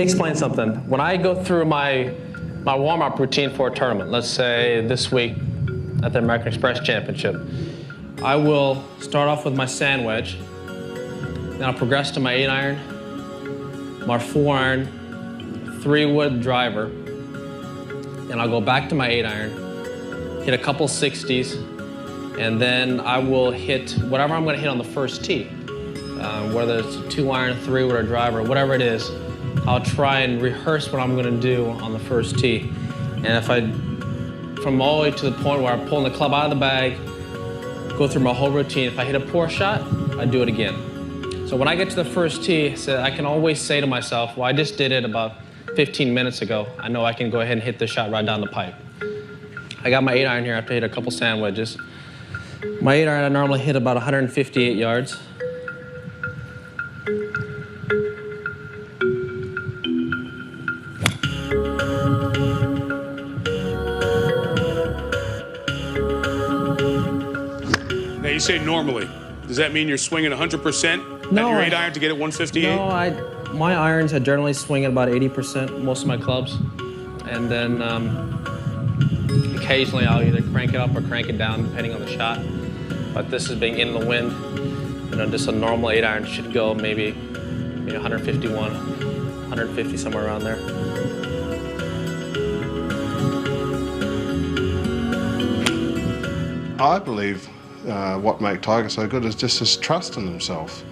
me explain something. When I go through my warm-up routine for a tournament, let's say this week at the American Express Championship, I will start off with my sand wedge, then I'll progress to my 8-iron, my 4-iron, 3-wood driver, and I'll go back to my 8-iron, hit a couple 60s, and then I will hit whatever I'm going to hit on the first tee. Whether it's a 2-iron, 3-wood, or driver, whatever it is, I'll try and rehearse what I'm going to do on the first tee. And if from all the way to the point where I'm pulling the club out of the bag, go through my whole routine. If I hit a poor shot, I do it again. So when I get to the first tee, I can always say to myself, well, I just did it about 15 minutes ago. I know I can go ahead and hit this shot right down the pipe. I got my 8-iron here after I hit a couple sand wedges. My 8-iron, I normally hit about 158 yards. Now you say normally. Does that mean you're swinging 100% No, at your 8-iron to get it 158? No, my irons I generally swing at about 80%, most of my clubs. And then occasionally I'll either crank it up or crank it down depending on the shot. But this is being in the wind. You know, just a normal 8-iron should go maybe 151, 150, somewhere around there. I believe what makes Tiger so good is just his trust in himself.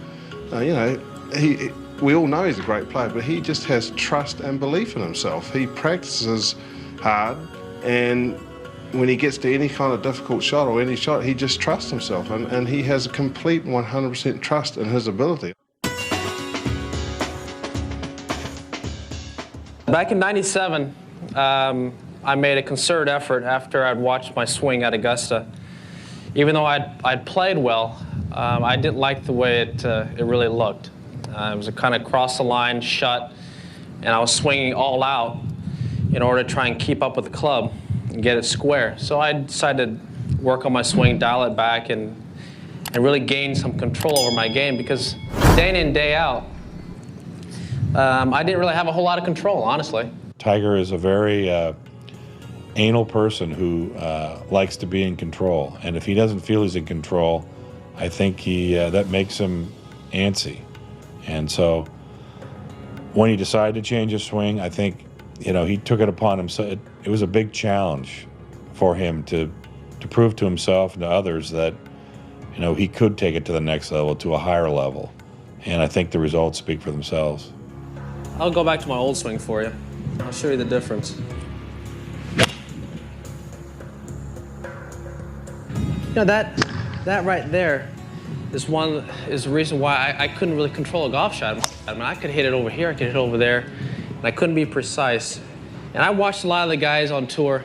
You know, we all know he's a great player, but he just has trust and belief in himself. He practices hard, and when he gets to any kind of difficult shot or any shot, he just trusts himself, and he has a complete 100% trust in his ability. Back in '97, I made a concerted effort after I'd watched my swing at Augusta. Even though I'd played well, I didn't like the way it really looked. It was a kind of cross the line shut, and I was swinging all out in order to try and keep up with the club and get it square. So I decided to work on my swing, dial it back, and really gain some control over my game, because day in and day out, I didn't really have a whole lot of control, honestly. Tiger is a very anal person who likes to be in control, and if he doesn't feel he's in control, I think that makes him antsy. And so when he decided to change his swing, I think he took it upon himself. It was a big challenge for him to prove to himself and to others that he could take it to the next level, to a higher level, and I think the results speak for themselves. I'll go back to my old swing for you. I'll show you the difference. That right there is the reason why I couldn't really control a golf shot. I mean, I could hit it over here, I could hit it over there, and I couldn't be precise. And I watched a lot of the guys on tour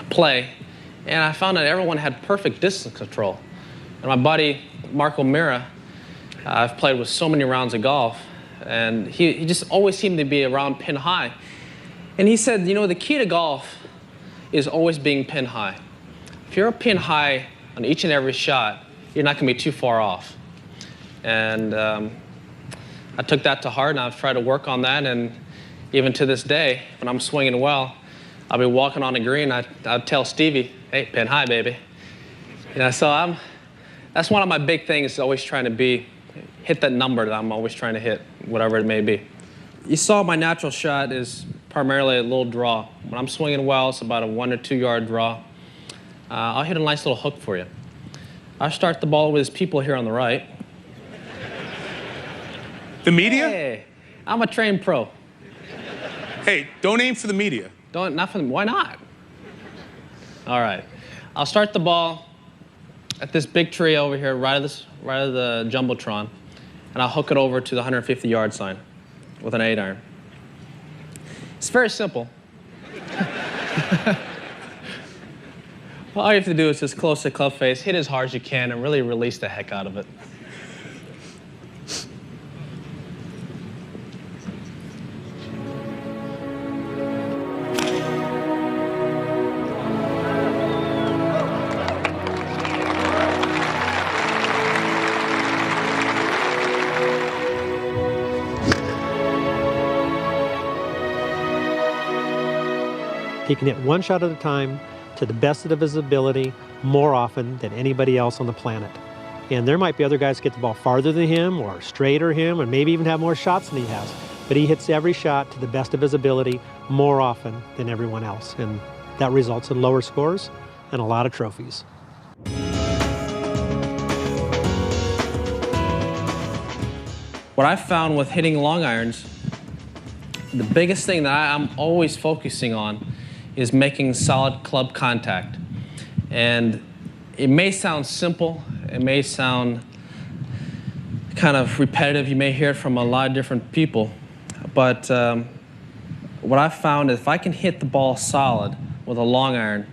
play, and I found that everyone had perfect distance control. And my buddy, Mark O'Meara, I've played with so many rounds of golf, and he just always seemed to be around pin high. And he said, the key to golf is always being pin high. If you're a pin high on each and every shot, you're not going to be too far off. And I took that to heart, and I've tried to work on that. And even to this day, when I'm swinging well, I'll be walking on the green. I'd tell Stevie, "Hey, pin high, baby." So that's one of my big things, is always trying to hit that number that I'm always trying to hit, whatever it may be. You saw my natural shot is primarily a little draw. When I'm swinging well, it's about a 1 or 2 yard draw. I'll hit a nice little hook for you. I'll start the ball with these people here on the right. The media? Hey, I'm a trained pro. Hey, don't aim for the media. Not for them. Why not? All right. I'll start the ball at this big tree over here, right of the Jumbotron, and I'll hook it over to the 150-yard sign with an 8-iron. It's very simple. All you have to do is just close the club face, hit as hard as you can, and really release the heck out of it. He can hit one shot at a time to the best of his ability more often than anybody else on the planet. And there might be other guys that get the ball farther than him or straighter him and maybe even have more shots than he has. But he hits every shot to the best of his ability more often than everyone else. And that results in lower scores and a lot of trophies. What I found with hitting long irons, the biggest thing that I'm always focusing on is making solid club contact. And it may sound simple, it may sound kind of repetitive, you may hear it from a lot of different people, but what I've found is if I can hit the ball solid with a long iron,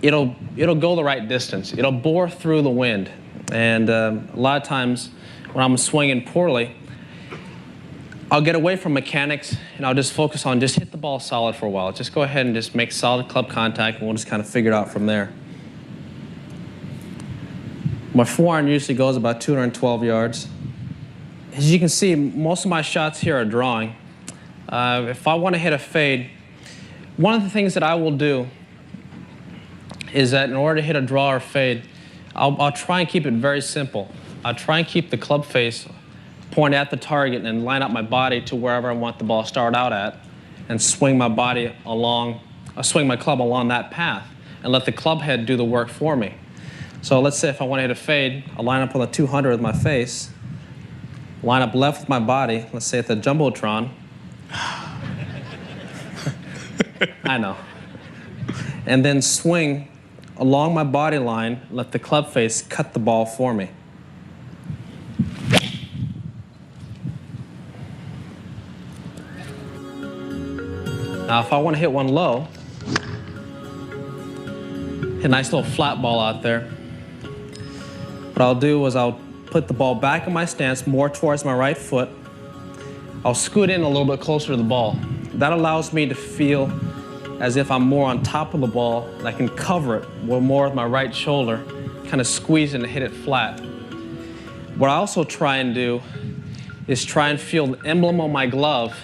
it'll go the right distance. It'll bore through the wind. And a lot of times when I'm swinging poorly, I'll get away from mechanics and I'll just focus on just hit the ball solid for a while. Just go ahead and just make solid club contact and we'll just kind of figure it out from there. My forehand usually goes about 212 yards. As you can see, most of my shots here are drawing. If I want to hit a fade, one of the things that I will do is that in order to hit a draw or fade, I'll try and keep it very simple. I'll try and keep the club face point at the target and line up my body to wherever I want the ball to start out at and swing my body along, swing my club along that path and let the club head do the work for me. So let's say if I want to hit a fade, I'll line up on the 200 with my face, line up left with my body, let's say at the Jumbotron. I know. And then swing along my body line, let the club face cut the ball for me. Now, if I want to hit one low, hit a nice little flat ball out there, what I'll do is I'll put the ball back in my stance more towards my right foot. I'll scoot in a little bit closer to the ball. That allows me to feel as if I'm more on top of the ball and I can cover it more with my right shoulder, kind of squeeze it and hit it flat. What I also try and do is try and feel the emblem on my glove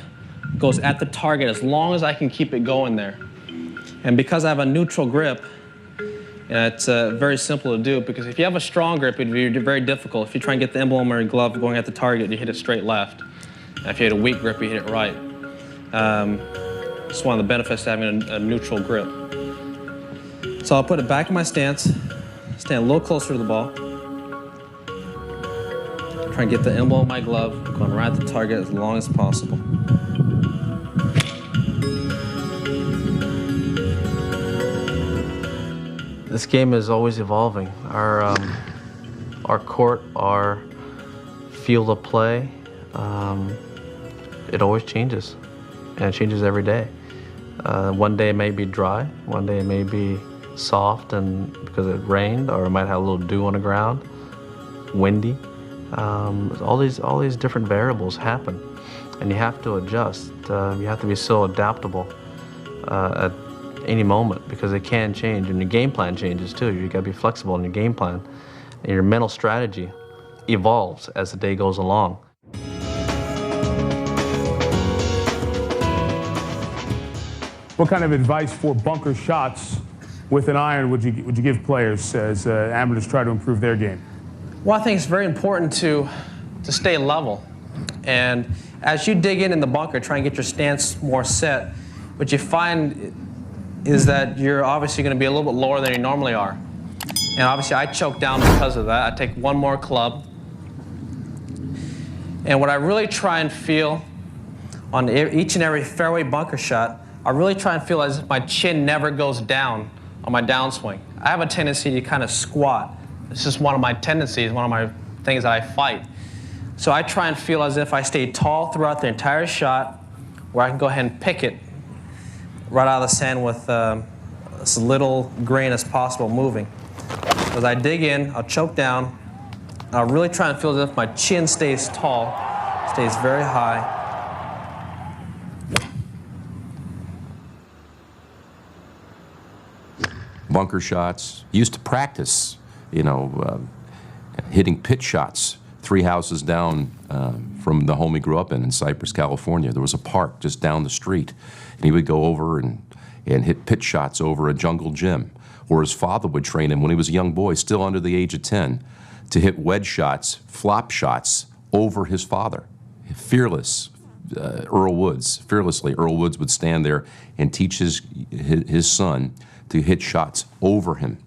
goes at the target as long as I can keep it going there. And because I have a neutral grip, it's very simple to do, because if you have a strong grip, it'd be very difficult. If you try and get the emblem or your glove going at the target, you hit it straight left. And if you had a weak grip, you hit it right. It's one of the benefits of having a neutral grip. So I'll put it back in my stance, stand a little closer to the ball. Try and get the emblem of my glove going right at the target as long as possible. This game is always evolving. Our court, our field of play, it always changes, and it changes every day. One day it may be dry, one day it may be soft and because it rained, or it might have a little dew on the ground, windy. All these different variables happen, and you have to adjust. You have to be so adaptable at any moment, because it can change, and your game plan changes too. You got to be flexible in your game plan, and your mental strategy evolves as the day goes along. What kind of advice for bunker shots with an iron would you give players as amateurs try to improve their game? Well, I think it's very important to stay level. And as you dig in the bunker, try and get your stance more set, what you find is that you're obviously going to be a little bit lower than you normally are. And obviously I choke down because of that. I take one more club. And what I really try and feel on each and every fairway bunker shot, I really try and feel as if my chin never goes down on my downswing. I have a tendency to kind of squat. It's just one of my tendencies, one of my things that I fight. So I try and feel as if I stay tall throughout the entire shot, where I can go ahead and pick it right out of the sand with as little grain as possible moving. As I dig in, I'll choke down. I'll really try and feel as if my chin stays tall, stays very high. Bunker shots. Used to practice, hitting pitch shots 3 houses down from the home he grew up in Cypress, California. There was a park just down the street, and he would go over and and hit pitch shots over a jungle gym. Or his father would train him when he was a young boy, still under the age of 10, to hit wedge shots, flop shots over his father. Fearless, fearlessly, Earl Woods would stand there and teach his son to hit shots over him,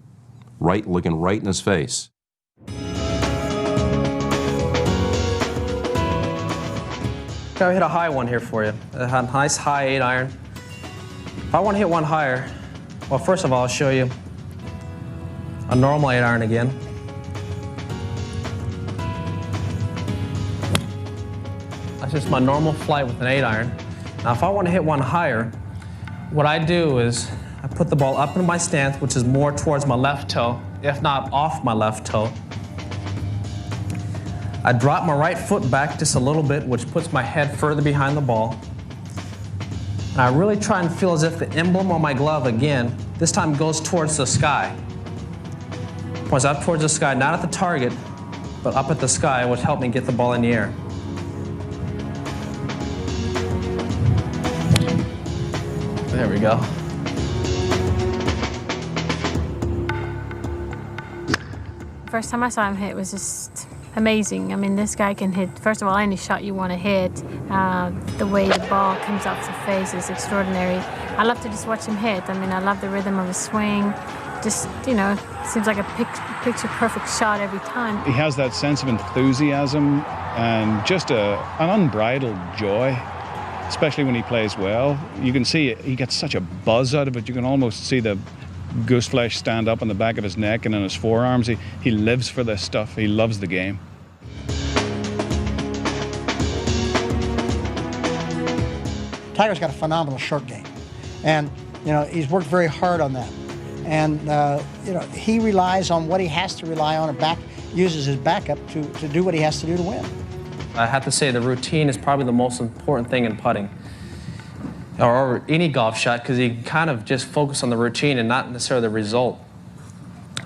looking right in his face. I'll hit a high one here for you. A nice high 8-iron. If I want to hit one higher, well, first of all, I'll show you a normal 8-iron again. That's just my normal flight with an 8-iron. Now, if I want to hit one higher, what I do is I put the ball up in my stance, which is more towards my left toe, if not off my left toe. I drop my right foot back just a little bit, which puts my head further behind the ball. And I really try and feel as if the emblem on my glove, again, this time goes towards the sky. Points up towards the sky, not at the target, but up at the sky, which helped me get the ball in the air. There we go. First time I saw him hit was just amazing. I mean, this guy can hit, first of all, any shot you want to hit. The way the ball comes off the face is extraordinary. I love to just watch him hit. I mean, I love the rhythm of his swing. Just, you know, seems like a picture-perfect shot every time. He has that sense of enthusiasm and just an unbridled joy, especially when he plays well. You can see it, he gets such a buzz out of it. You can almost see the goose flesh stand up on the back of his neck and in his forearms. He lives for this stuff. He loves the game. Tiger's got a phenomenal short game, and you know he's worked very hard on that. And you know he relies on what he has to rely on, and uses his backup to do what he has to do to win. I have to say the routine is probably the most important thing in putting, or any golf shot, because you can kind of just focus on the routine and not necessarily the result.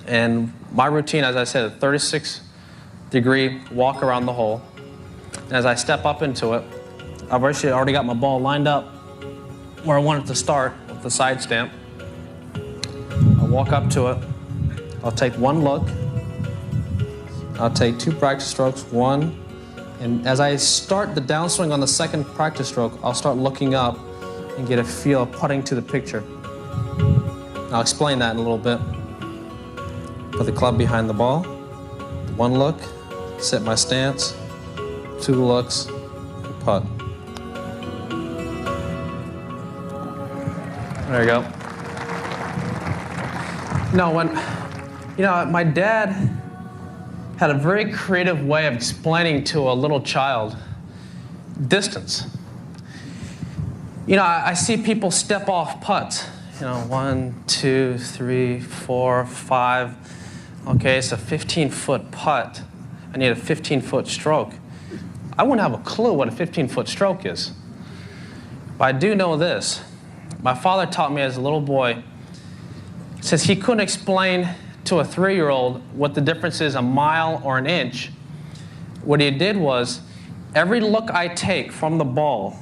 And my routine, as I said, a 36-degree walk around the hole. And as I step up into it, I've actually already got my ball lined up where I want it to start with the side stamp. I'll walk up to it. I'll take one look. I'll take 2 practice strokes, one. And as I start the downswing on the second practice stroke, I'll start looking up and get a feel of putting to the picture. I'll explain that in a little bit. Put the club behind the ball. One look, set my stance, 2 looks, and putt. There you go. My dad had a very creative way of explaining to a little child distance. I see people step off putts. 1, 2, 3, 4, 5. Okay, it's a 15-foot putt. I need a 15-foot stroke. I wouldn't have a clue what a 15-foot stroke is. But I do know this. My father taught me as a little boy, since he couldn't explain to a 3-year-old what the difference is, a mile or an inch, what he did was, every look I take from the ball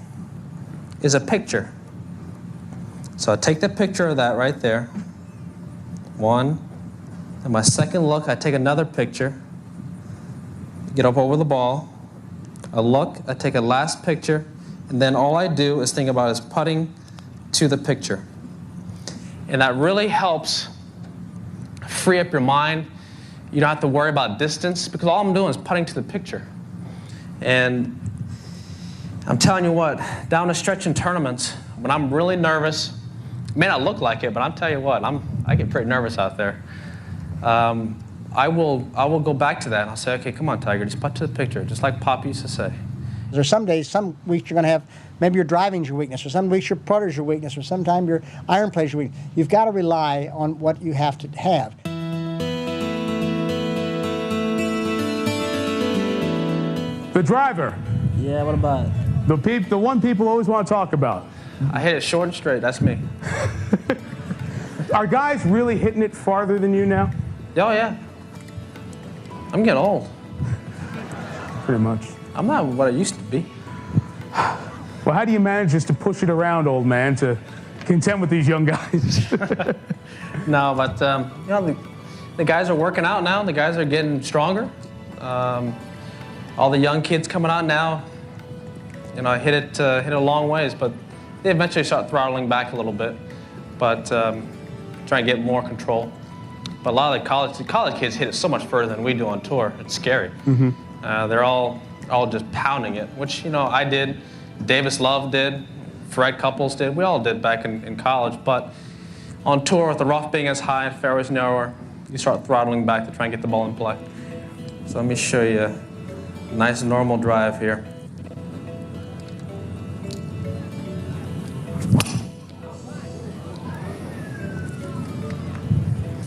is a picture. So I take the picture of that right there. 1. And my second look, I take another picture. Get up over the ball. I look, I take a last picture, and then all I do is think about is putting to the picture. And that really helps free up your mind. You don't have to worry about distance, because all I'm doing is putting to the picture. And I'm telling you what, down the stretch in tournaments, when I'm really nervous, it may not look like it, but I'm telling you what, I get pretty nervous out there. I will go back to that, and I'll say, okay, come on, Tiger, just putt to the picture, just like Pop used to say. There's some days, some weeks you're going to have, maybe your driving's your weakness, or some weeks your putter's your weakness, or sometimes your iron play's your weakness. You've got to rely on what you have to have. The driver. Yeah, what about it? The one people always want to talk about. I hit it short and straight, that's me. Are guys really hitting it farther than you now? Oh, yeah. I'm getting old. Pretty much. I'm not what I used to be. Well, how do you manage just to push it around, old man, to content with these young guys. No, but you know, the guys are working out now. The guys are getting stronger. All the young kids coming out now, you know, hit it a long ways, but they eventually start throttling back a little bit, but try and get more control. But a lot of the college kids hit it so much further than we do on tour. It's scary. They're all just pounding it, which, you know, I did, Davis Love did, Fred Couples did, we all did back in college, but on tour with the rough being as high and fairways narrower, you start throttling back to try and get the ball in play. So let me show you a nice normal drive here.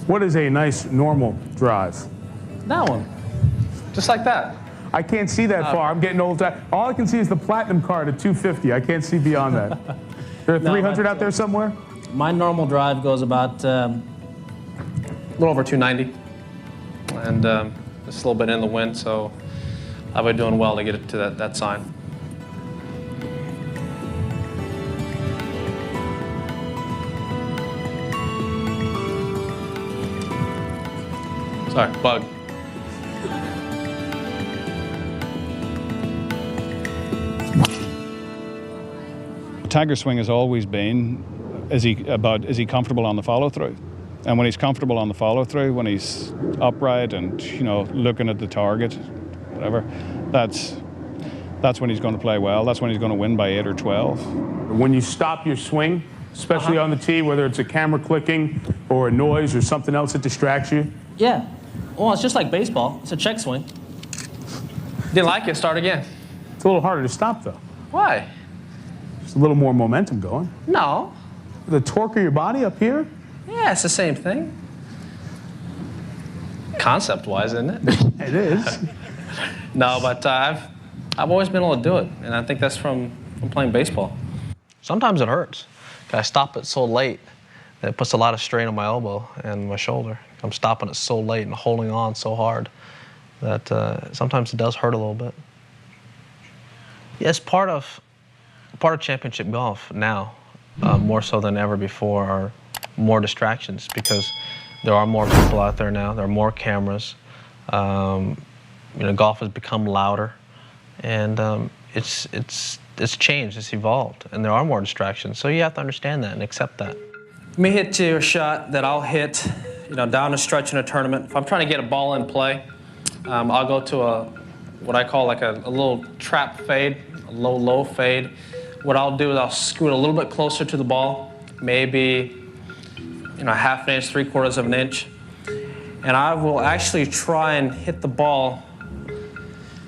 What is a nice normal drive? That one, just like that. I can't see that far. I'm getting old. All I can see is the platinum card at 250. I can't see beyond that. There are 300 out there somewhere? My normal drive goes about a little over 290, and just a little bit in the wind, so I've been doing well to get it to that sign. Sorry, bug. Tiger's swing has always been, is he comfortable on the follow through? And when he's comfortable on the follow through, when he's upright and, you know, looking at the target, whatever, that's when he's going to play well. That's when he's going to win by 8 or 12. When you stop your swing, especially on the tee, whether it's a camera clicking or a noise or something else that distracts you? Yeah. Well, it's just like baseball. It's a check swing. Didn't like it, start again. It's a little harder to stop, though. Why? There's a little more momentum going. No. The torque of your body up here? Yeah, it's the same thing. Concept-wise, isn't it? It is. No, but I've always been able to do it, and I think that's from playing baseball. Sometimes it hurts. I stop it so late that it puts a lot of strain on my elbow and my shoulder. I'm stopping it so late and holding on so hard that sometimes it does hurt a little bit. Yeah, it's part of championship golf now, more so than ever before, are more distractions, because there are more people out there now. There are more cameras. You know, golf has become louder, and it's changed. It's evolved, and there are more distractions. So you have to understand that and accept that. Let me hit to a shot that I'll hit, you know, down the stretch in a tournament. If I'm trying to get a ball in play, I'll go to what I call like a little trap fade, a low fade. What I'll do is I'll scoot a little bit closer to the ball, maybe, you know, ½ an inch, ¾ of an inch, and I will actually try and hit the ball.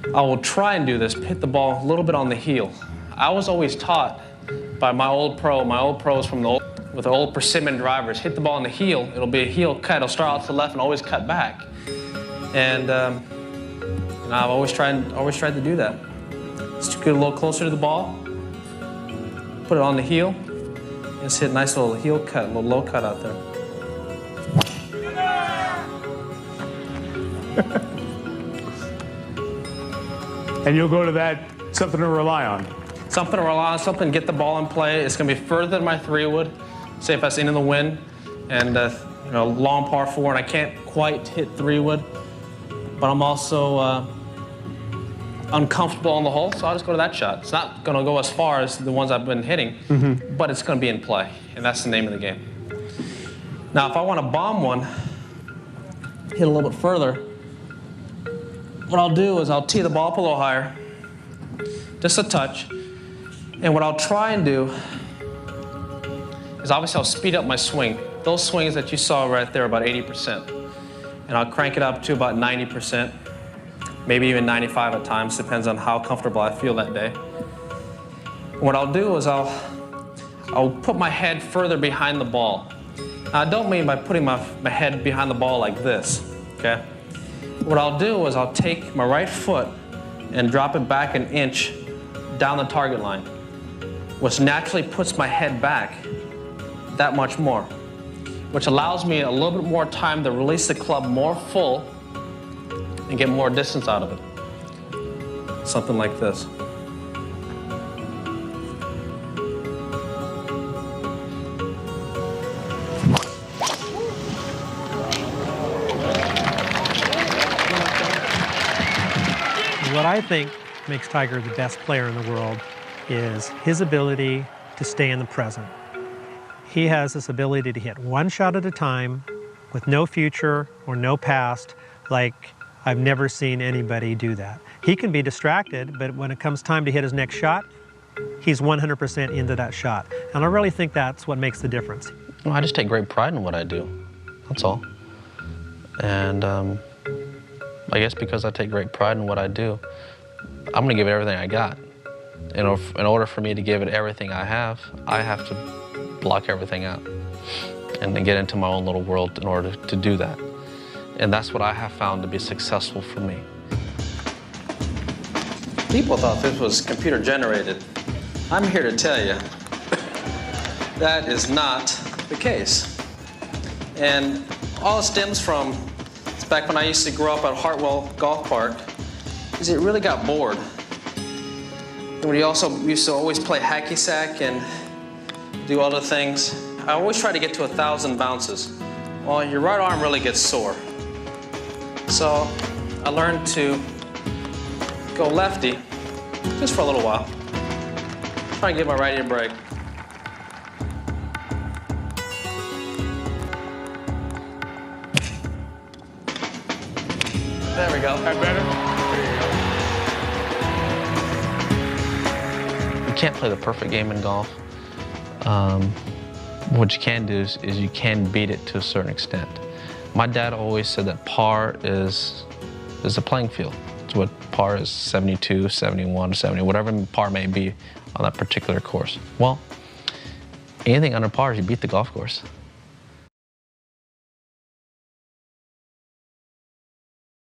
I will try and do this, hit the ball a little bit on the heel. I was always taught by my old pros with the old persimmon drivers, hit the ball on the heel, it'll be a heel cut, it'll start out to the left and always cut back. And I've always tried to do that. Just get a little closer to the ball, put it on the heel, and just hit a nice little heel cut, a little low cut out there. And you'll go to that, something to rely on. Something to rely on, something to get the ball in play. It's going to be further than my 3-wood. Say if that's in the wind and you know, long par 4 and I can't quite hit 3-wood, but I'm also uncomfortable on the hole, so I'll just go to that shot. It's not going to go as far as the ones I've been hitting, but it's going to be in play, and that's the name of the game. Now, if I want to bomb one, hit a little bit further, what I'll do is I'll tee the ball up a little higher, just a touch, and what I'll try and do is obviously I'll speed up my swing. Those swings that you saw right there are about 80%, and I'll crank it up to about 90%. Maybe even 95 at times, depends on how comfortable I feel that day. What I'll do is I'll put my head further behind the ball. Now, I don't mean by putting my head behind the ball like this, okay? What I'll do is I'll take my right foot and drop it back an inch down the target line, which naturally puts my head back that much more, which allows me a little bit more time to release the club more full and get more distance out of it. Something like this. I think makes Tiger the best player in the world is his ability to stay in the present. He has this ability to hit one shot at a time with no future or no past, like I've never seen anybody do that. He can be distracted, but when it comes time to hit his next shot, he's 100% into that shot. And I really think that's what makes the difference. Well, I just take great pride in what I do, that's all. And I guess because I take great pride in what I do, I'm gonna give it everything I got. In order for me to give it everything I have to block everything out and then get into my own little world in order to do that. And that's what I have found to be successful for me. People thought this was computer generated. I'm here to tell you that is not the case. And all it stems from, it's back when I used to grow up at Hartwell Golf Park, is it really got bored. And when you also used to always play hacky sack and do other things, I always try to get to 1,000 bounces. Well, your right arm really gets sore. So I learned to go lefty just for a little while. Try and give my righty a break. There we go. That better? There you go. You can't play the perfect game in golf. What you can do is you can beat it to a certain extent. My dad always said that par is a playing field. It's what par is, 72, 71, 70, whatever par may be on that particular course. Well, anything under par is you beat the golf course.